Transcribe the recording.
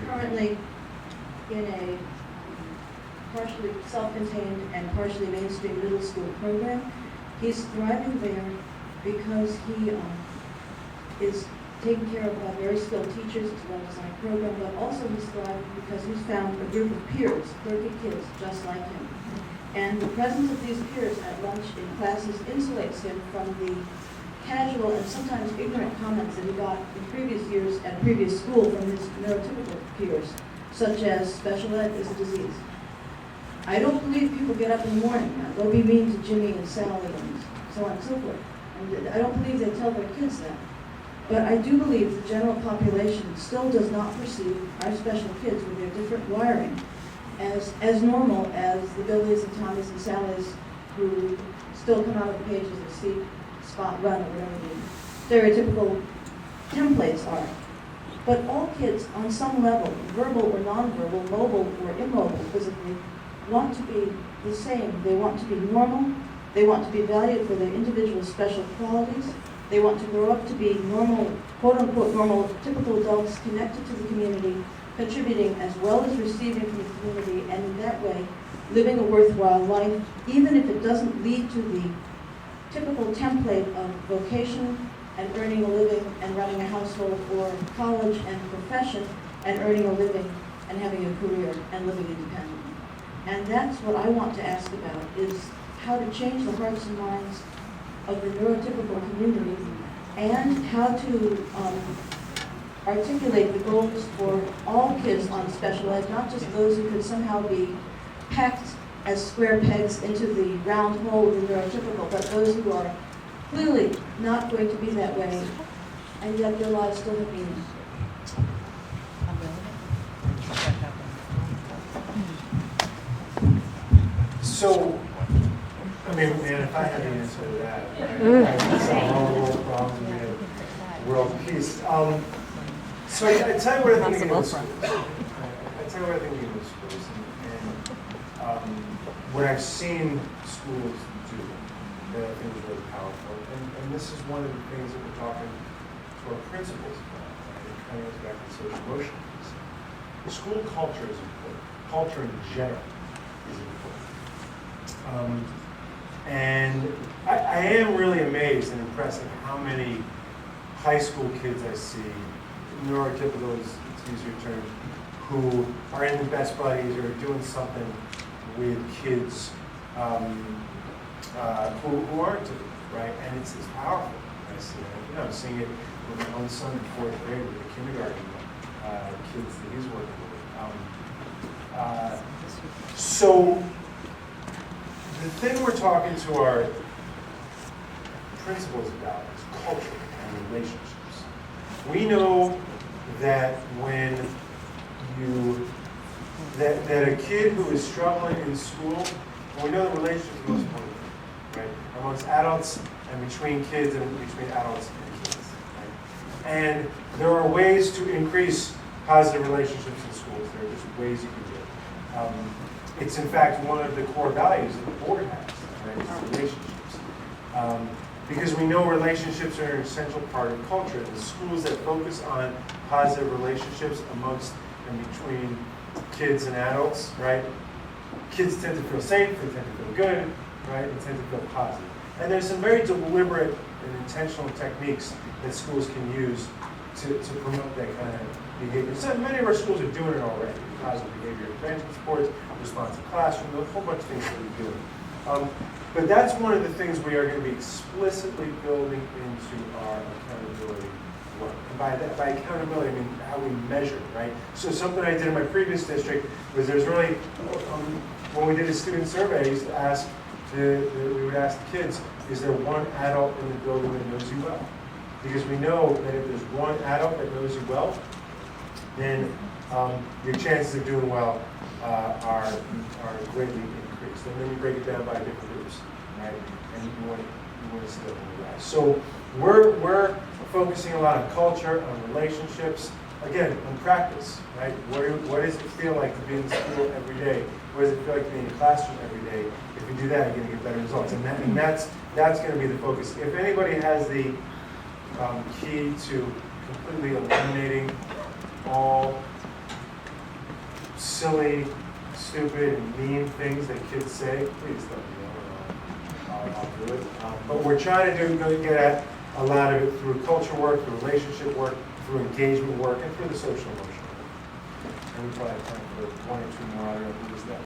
currently in a partially self-contained and partially mainstream middle school program. He's thriving there because he is taking care of very skilled teachers. It's a well-designed program, but also he's thriving because he's found a group of peers, 30 kids just like him. And the presence of these peers at lunch in classes insulates him from the casual and sometimes ignorant comments that he got in previous years at previous school from his neurotypical peers, such as special ed is a disease. I don't believe people get up in the morning and go be mean to Jimmy and Sally and so on and so forth. And I don't believe they tell their kids that. But I do believe the general population still does not perceive our special kids with their different wiring as normal as the Billies and Tommies and Sallys who still come out of the pages of Seek, Spot, Run, or whatever the stereotypical templates are. But all kids on some level, verbal or nonverbal, mobile or immobile physically, want to be the same. They want to be normal. They want to be valued for their individual special qualities. They want to grow up to be normal, quote-unquote normal, typical adults connected to the community, contributing as well as receiving from the community, and in that way, living a worthwhile life, even if it doesn't lead to the typical template of vocation and earning a living and running a household, or college and profession and earning a living and having a career and living independently. And that's what I want to ask about, is how to change the hearts and minds of the neurotypical community, and how to articulate the goals for all kids on special ed, not just those who could somehow be packed as square pegs into the round hole of the neurotypical, but those who are clearly not going to be that way, and yet their lives still have meaning. So, I mean, man, if I had the answer to that, I'd solve all the world problems and we have world peace. So I tell you what I think of schools. I tell you what I think of schools, and what I've seen schools do that I think is really powerful. And this is one of the things that we're talking to our principals about. Right? It kind of goes back to social emotion piece. School culture is important. Culture in general is important. And I am really amazed and impressed at how many high school kids I see, neurotypicals, to use your term, who are in the Best Buddies or doing something with kids who aren't, right? And it's powerful. I see it. You know, I'm seeing it with my own son in 4th grade with the kindergarten kids that he's working with. So the thing we're talking to our principals about is culture and relationships. We know that when that a kid who is struggling in school, we know the relationship is most important, right? Amongst adults and between kids and between adults and kids, right? And there are ways to increase positive relationships in schools. There are just ways you can do it. It's in fact one of the core values that the board has, right? It's relationships. Because we know relationships are an essential part of culture. The schools that focus on positive relationships amongst and between kids and adults, right? Kids tend to feel safe, they tend to feel good, right? They tend to feel positive. And there's some very deliberate and intentional techniques that schools can use to promote that kind of behavior. So many of our schools are doing it already. Positive behavior intervention supports, responsive classroom, a whole bunch of things that we're doing. But that's one of the things we are going to be explicitly building into our accountability work. And by accountability, I mean how we measure, right? So something I did in my previous district was there's really, when we did a student survey, I used to ask, we would ask the kids, is there one adult in the building that knows you well? Because we know that if there's one adult that knows you well, then your chances of doing well are greatly increased. And then you break it down by different groups, right? And you want to see that in the rise. So we're focusing a lot on culture, on relationships, again, on practice, right? What does it feel like to be in school every day? What does it feel like to be in the classroom every day? If you do that, you're going to get better results. And that's going to be the focus. If anybody has the key to completely eliminating all silly, stupid, and mean things that kids say, please let me know, and I'll do it. But we're trying to get at a lot of it through culture work, through relationship work, through engagement work, and through the social emotional work. And we probably have time for one or two more. I don't know who's that.